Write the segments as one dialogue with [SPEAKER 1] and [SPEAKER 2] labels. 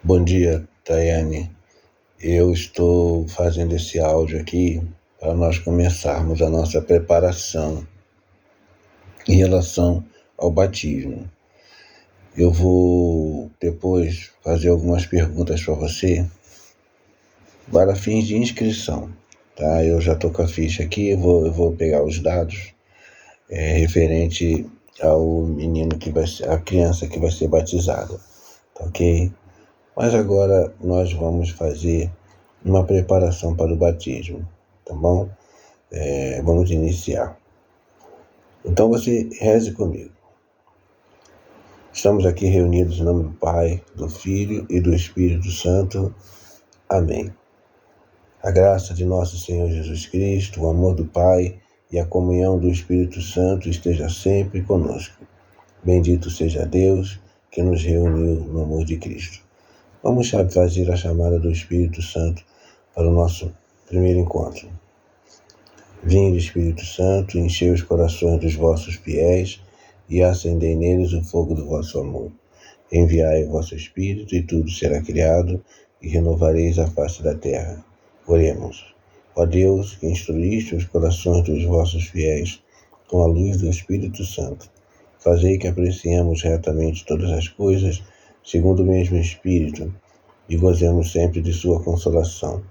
[SPEAKER 1] Bom dia, Tayane. Eu estou fazendo esse áudio aqui para nós começarmos a nossa preparação em relação ao batismo. Eu vou depois fazer algumas perguntas para você para fins de inscrição, tá? Eu já estou com a ficha aqui, eu vou pegar os dados referente ao menino que vai ser, a criança que vai ser batizada, tá ok? Mas agora nós vamos fazer uma preparação para o batismo, tá bom? Vamos iniciar. Então você reze comigo. Estamos aqui reunidos em nome do Pai, do Filho e do Espírito Santo. Amém. A graça de nosso Senhor Jesus Cristo, o amor do Pai e a comunhão do Espírito Santo esteja sempre conosco. Bendito seja Deus que nos reuniu no amor de Cristo. Vamos fazer a chamada do Espírito Santo para o nosso primeiro encontro. Vinde, Espírito Santo, enchei os corações dos vossos fiéis e acendei neles o fogo do vosso amor. Enviai o vosso Espírito e tudo será criado e renovareis a face da terra. Oremos. Ó Deus, que instruíste os corações dos vossos fiéis com a luz do Espírito Santo, fazei que apreciemos retamente todas as coisas segundo o mesmo Espírito e gozemos sempre de sua consolação.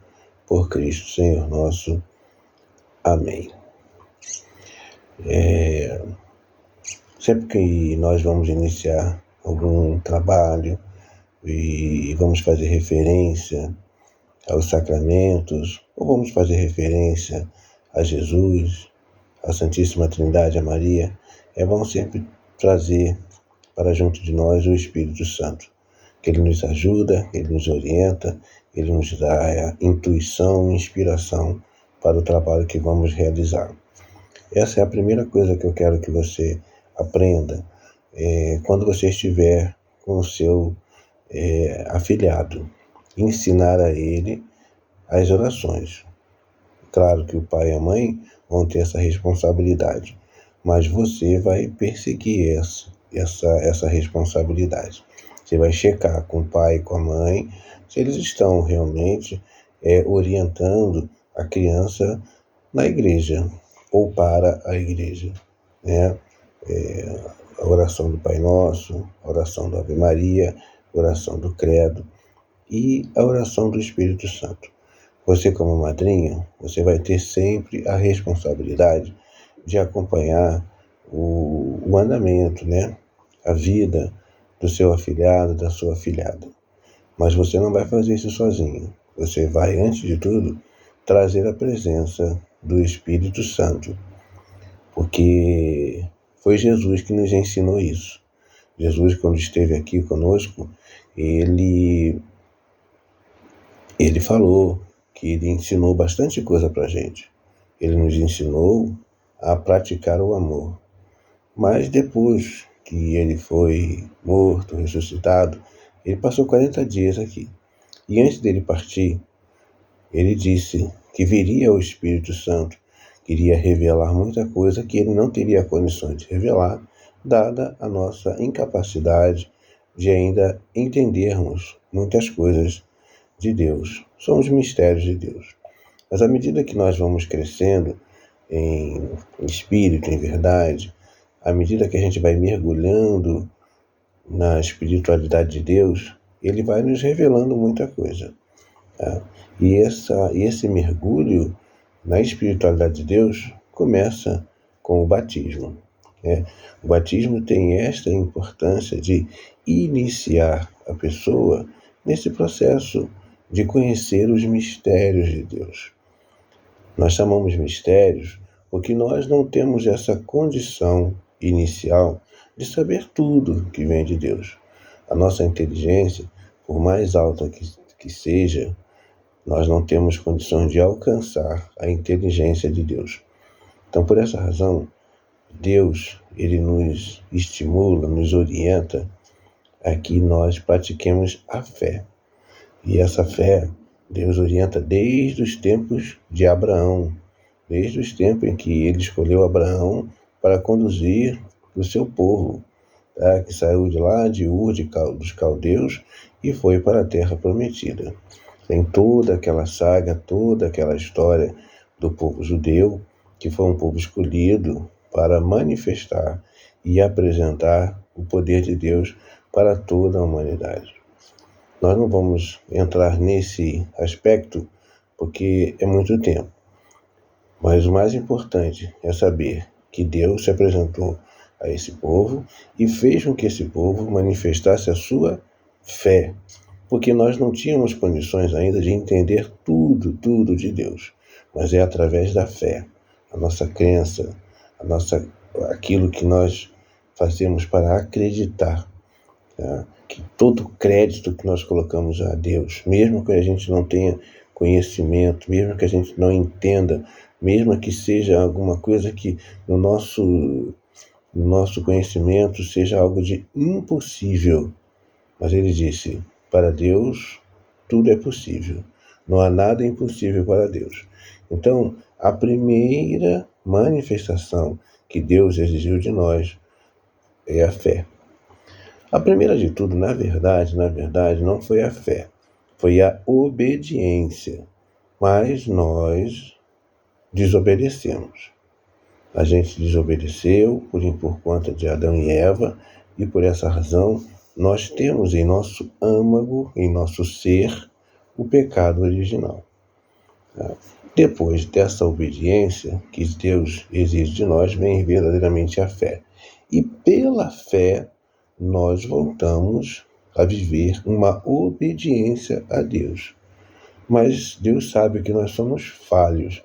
[SPEAKER 1] Por Cristo, Senhor nosso. Amém. Sempre que nós vamos iniciar algum trabalho e vamos fazer referência aos sacramentos, ou vamos fazer referência a Jesus, a Santíssima Trindade, a Maria, é bom sempre trazer para junto de nós o Espírito Santo, que Ele nos ajuda, Ele nos orienta, Ele nos dá a intuição, inspiração para o trabalho que vamos realizar. Essa é a primeira coisa que eu quero que você aprenda quando você estiver com o seu afilhado. Ensinar a ele as orações. Claro que o pai e a mãe vão ter essa responsabilidade, mas você vai perseguir essa responsabilidade. Você vai checar com o pai e com a mãe se eles estão realmente orientando a criança na igreja ou para a igreja, né? A oração do Pai Nosso, a oração do Ave Maria, a oração do Credo e a oração do Espírito Santo. Você, como madrinha, você vai ter sempre a responsabilidade de acompanhar o andamento, né? A vida do seu afilhado, da sua afilhada. Mas você não vai fazer isso sozinho. Você vai, antes de tudo, trazer a presença do Espírito Santo, porque foi Jesus que nos ensinou isso. Jesus, quando esteve aqui conosco, ele falou que ele ensinou bastante coisa para a gente. Ele nos ensinou a praticar o amor. Mas depois que ele foi morto, ressuscitado, ele passou 40 dias aqui. E antes dele partir, ele disse que viria o Espírito Santo, que iria revelar muita coisa que ele não teria condições de revelar, dada a nossa incapacidade de ainda entendermos muitas coisas de Deus. São os mistérios de Deus. Mas à medida que nós vamos crescendo em espírito, em verdade, à medida que a gente vai mergulhando na espiritualidade de Deus, ele vai nos revelando muita coisa. Tá? E esse mergulho na espiritualidade de Deus começa com o batismo. O batismo tem esta importância de iniciar a pessoa nesse processo de conhecer os mistérios de Deus. Nós chamamos mistérios porque nós não temos essa condição inicial de saber tudo que vem de Deus. A nossa inteligência, por mais alta que seja, nós não temos condições de alcançar a inteligência de Deus. Então, por essa razão, Deus, ele nos estimula, nos orienta a que nós pratiquemos a fé. E essa fé, Deus orienta desde os tempos de Abraão, desde os tempos em que ele escolheu Abraão para conduzir o seu povo, tá? Que saiu de lá, de Ur, dos caldeus, e foi para a terra prometida. Tem toda aquela saga, toda aquela história do povo judeu, que foi um povo escolhido para manifestar e apresentar o poder de Deus para toda a humanidade. Nós não vamos entrar nesse aspecto porque é muito tempo. Mas o mais importante é saber que Deus se apresentou a esse povo e fez com que esse povo manifestasse a sua fé, porque nós não tínhamos condições ainda de entender tudo de Deus, mas é através da fé, a nossa crença, aquilo que nós fazemos para acreditar, tá? Que todo crédito que nós colocamos a Deus, mesmo que a gente não tenha conhecimento, mesmo que a gente não entenda, mesmo que seja alguma coisa que no nosso conhecimento seja algo de impossível, mas ele disse, para Deus tudo é possível, não há nada impossível para Deus. Então, a primeira manifestação que Deus exigiu de nós é a fé. A primeira de tudo, na verdade, não foi a fé, foi a obediência, mas nós desobedecemos. A gente desobedeceu por conta de Adão e Eva, e por essa razão nós temos em nosso âmago, em nosso ser, o pecado original. Depois dessa obediência que Deus exige de nós, vem verdadeiramente a fé. E pela fé, nós voltamos a viver uma obediência a Deus. Mas Deus sabe que nós somos falhos,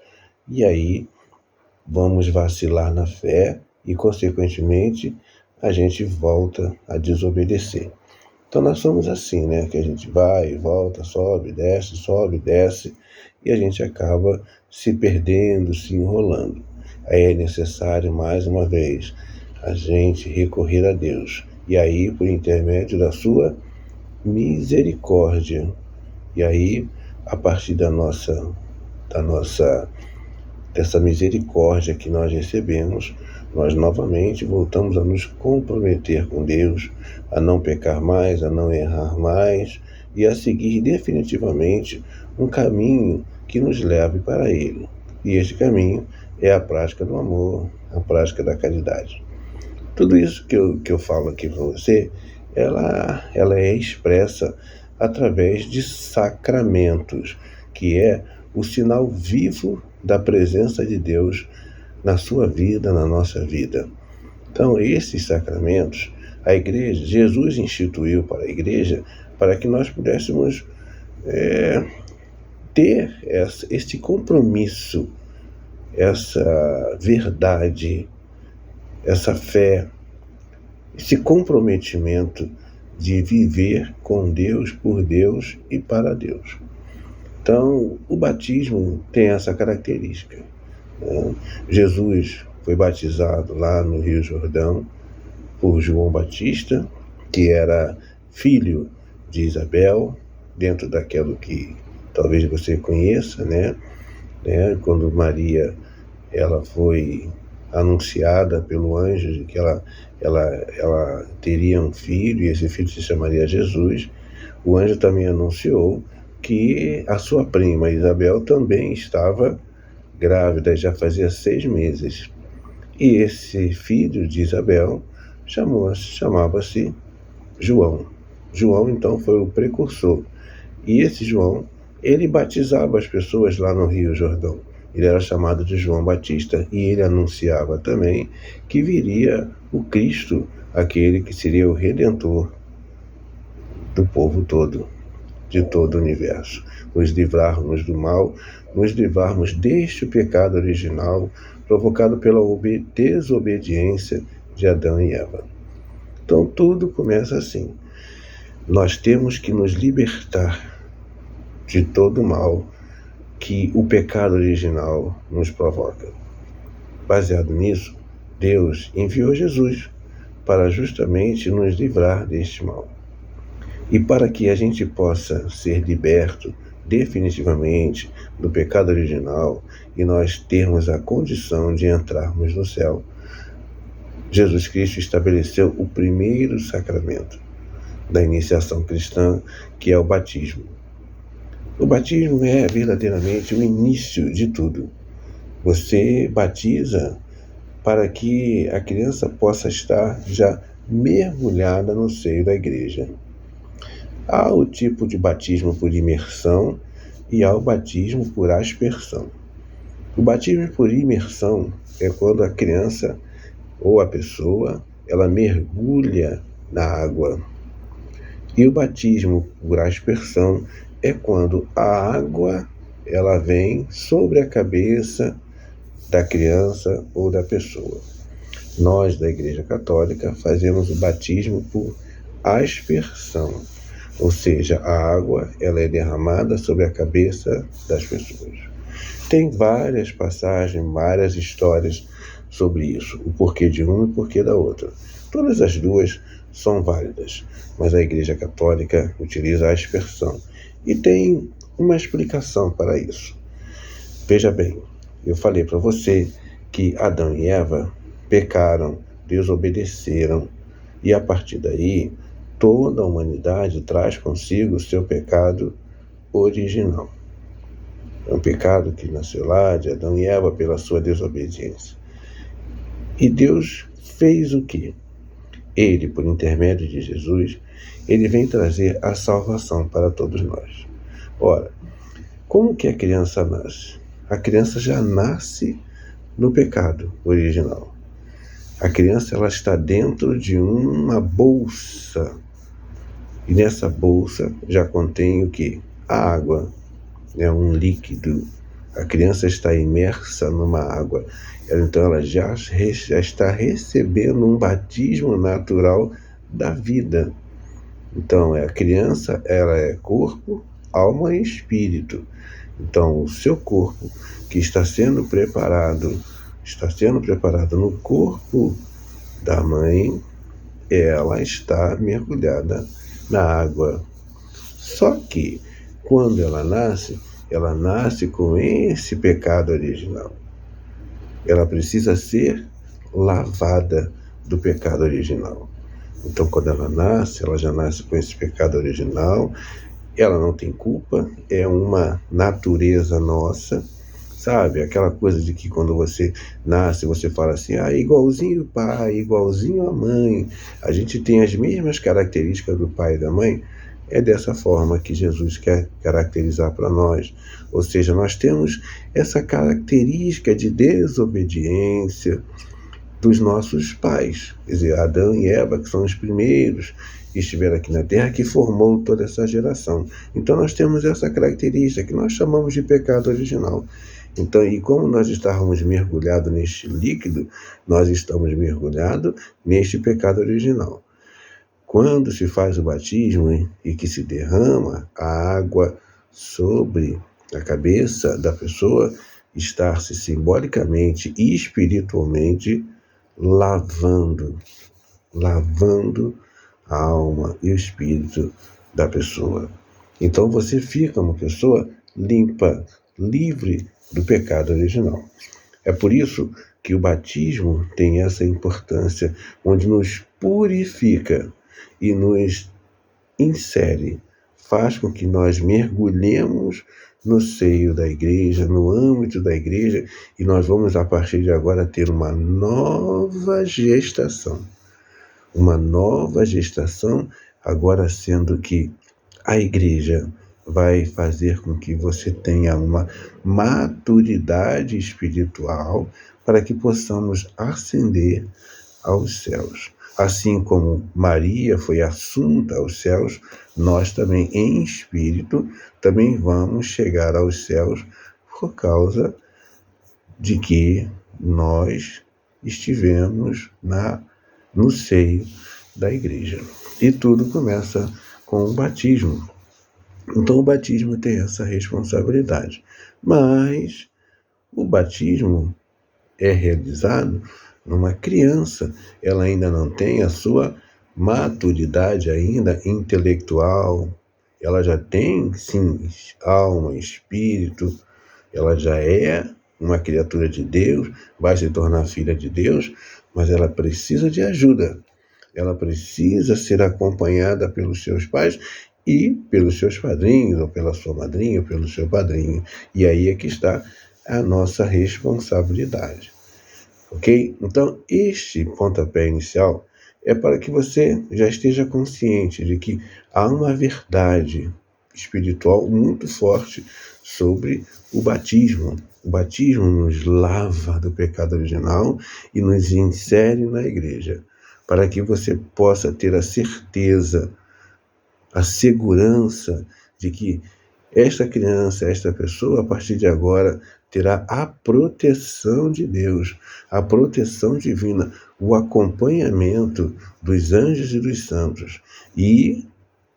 [SPEAKER 1] e aí vamos vacilar na fé e, consequentemente, a gente volta a desobedecer. Então nós somos assim, né? Que a gente vai e volta, sobe, desce, e a gente acaba se perdendo, se enrolando. Aí é necessário, mais uma vez, a gente recorrer a Deus. E aí, por intermédio da sua misericórdia. E aí, a partir dessa misericórdia que nós recebemos, nós novamente voltamos a nos comprometer com Deus, a não pecar mais, a não errar mais e a seguir definitivamente um caminho que nos leve para Ele. E este caminho é a prática do amor, a prática da caridade. Tudo isso que eu falo aqui para você, ela é expressa através de sacramentos, que é o sinal vivo da presença de Deus na sua vida, na nossa vida. Então, esses sacramentos, a igreja, Jesus instituiu para a igreja para que nós pudéssemos ter esse compromisso, essa verdade, essa fé, esse comprometimento de viver com Deus, por Deus e para Deus. Então, o batismo tem essa característica. Jesus foi batizado lá no Rio Jordão por João Batista, que era filho de Isabel, dentro daquilo que talvez você conheça, né? Quando Maria ela foi anunciada pelo anjo de que ela teria um filho, e esse filho se chamaria Jesus, o anjo também anunciou que a sua prima Isabel também estava grávida, já fazia 6 meses. E esse filho de Isabel chamava-se João. João, então, foi o precursor. E esse João, ele batizava as pessoas lá no Rio Jordão. Ele era chamado de João Batista e ele anunciava também que viria o Cristo, aquele que seria o Redentor do povo todo, de todo o universo. Nos livrarmos do mal, nos livrarmos deste pecado original provocado pela desobediência de Adão e Eva. Então tudo começa assim. Nós temos que nos libertar de todo o mal que o pecado original nos provoca. Baseado nisso, Deus enviou Jesus para justamente nos livrar deste mal. E para que a gente possa ser liberto definitivamente do pecado original e nós termos a condição de entrarmos no céu, Jesus Cristo estabeleceu o primeiro sacramento. da iniciação cristã, que é o batismo. O batismo é verdadeiramente o início de tudo. Você batiza para que a criança possa estar já mergulhada no seio da igreja. Há o tipo de batismo por imersão e há o batismo por aspersão. O batismo por imersão é quando a criança ou a pessoa ela mergulha na água. E o batismo por aspersão é quando a água ela vem sobre a cabeça da criança ou da pessoa. Nós, da Igreja Católica, fazemos o batismo por aspersão, ou seja, a água ela é derramada sobre a cabeça das pessoas. Tem várias passagens, várias histórias sobre isso, o porquê de uma e o porquê da outra. Todas as duas são válidas, mas a Igreja Católica utiliza a aspersão. E tem uma explicação para isso. Veja bem, eu falei para você que Adão e Eva pecaram, desobedeceram, e a partir daí toda a humanidade traz consigo o seu pecado original. É um pecado que nasceu lá de Adão e Eva pela sua desobediência. E Deus fez o quê? Ele, por intermédio de Jesus, ele vem trazer a salvação para todos nós. Ora, como que a criança nasce? A criança já nasce no pecado original. A criança ela está dentro de uma bolsa. E nessa bolsa já contém o quê? A água. É um líquido. A criança está imersa numa água. Então ela já está recebendo um batismo natural da vida. Então a criança ela é corpo, alma e espírito. Então o seu corpo que está sendo preparado no corpo da mãe, ela está mergulhada na água. Só que quando ela nasce com esse pecado original. Ela precisa ser lavada do pecado original. Então, quando ela já nasce com esse pecado original, ela não tem culpa, é uma natureza nossa, sabe? Aquela coisa de que quando você nasce, você fala assim, igualzinho o pai, igualzinho a mãe, a gente tem as mesmas características do pai e da mãe. É dessa forma que Jesus quer caracterizar para nós. Ou seja, nós temos essa característica de desobediência dos nossos pais. Quer dizer, Adão e Eva, que são os primeiros que estiveram aqui na Terra, que formou toda essa geração. Então nós temos essa característica que nós chamamos de pecado original. Então, e como nós estávamos mergulhados neste líquido, nós estamos mergulhados neste pecado original. Quando se faz o batismo e que se derrama a água sobre a cabeça da pessoa, está-se simbolicamente e espiritualmente lavando a alma e o espírito da pessoa. Então você fica uma pessoa limpa, livre do pecado original. É por isso que o batismo tem essa importância, onde nos purifica e nos insere, faz com que nós mergulhemos no seio da igreja, no âmbito da igreja, e nós vamos, a partir de agora, ter uma nova gestação. Uma nova gestação, agora sendo que a igreja vai fazer com que você tenha uma maturidade espiritual para que possamos ascender aos céus. Assim como Maria foi assunta aos céus, nós também, em espírito, também vamos chegar aos céus por causa de que nós estivemos no seio da igreja. E tudo começa com o batismo. Então o batismo tem essa responsabilidade. Mas o batismo é realizado numa criança. Ela ainda não tem a sua maturidade ainda intelectual. Ela já tem, sim, alma, espírito. Ela já é uma criatura de Deus, vai se tornar filha de Deus, mas ela precisa de ajuda. ela precisa ser acompanhada pelos seus pais e pelos seus padrinhos, ou pela sua madrinha, ou pelo seu padrinho. E aí é que está a nossa responsabilidade. Ok? Então, este pontapé inicial é para que você já esteja consciente de que há uma verdade espiritual muito forte sobre o batismo. O batismo nos lava do pecado original e nos insere na igreja, para que você possa ter a certeza, a segurança de que esta criança, esta pessoa, a partir de agora, terá a proteção de Deus, a proteção divina, o acompanhamento dos anjos e dos santos e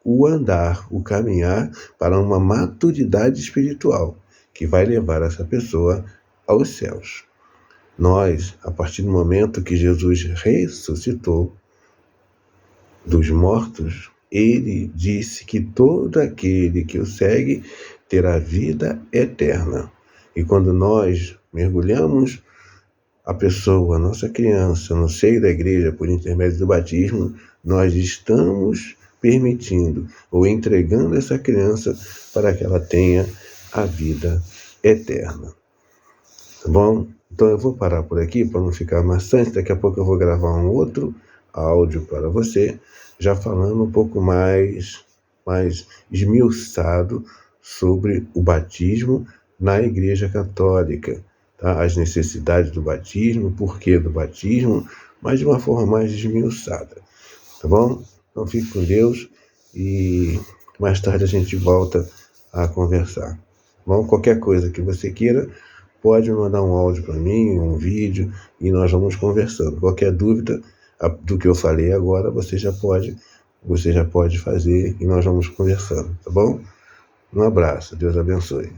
[SPEAKER 1] o andar, o caminhar para uma maturidade espiritual que vai levar essa pessoa aos céus. Nós, a partir do momento que Jesus ressuscitou dos mortos, ele disse que todo aquele que o segue terá vida eterna. E quando nós mergulhamos a pessoa, a nossa criança, no seio da igreja por intermédio do batismo, nós estamos permitindo ou entregando essa criança para que ela tenha a vida eterna. Tá bom? Então eu vou parar por aqui para não ficar maçante. Daqui a pouco eu vou gravar um outro áudio para você, já falando um pouco mais esmiuçado sobre o batismo na Igreja Católica, tá? As necessidades do batismo, o porquê do batismo, mas de uma forma mais esmiuçada, tá bom? Então fique com Deus e mais tarde a gente volta a conversar. Tá bom? Qualquer coisa que você queira, pode mandar um áudio para mim, um vídeo, e nós vamos conversando. Qualquer dúvida do que eu falei agora, você já pode fazer e nós vamos conversando, tá bom? Um abraço, Deus abençoe.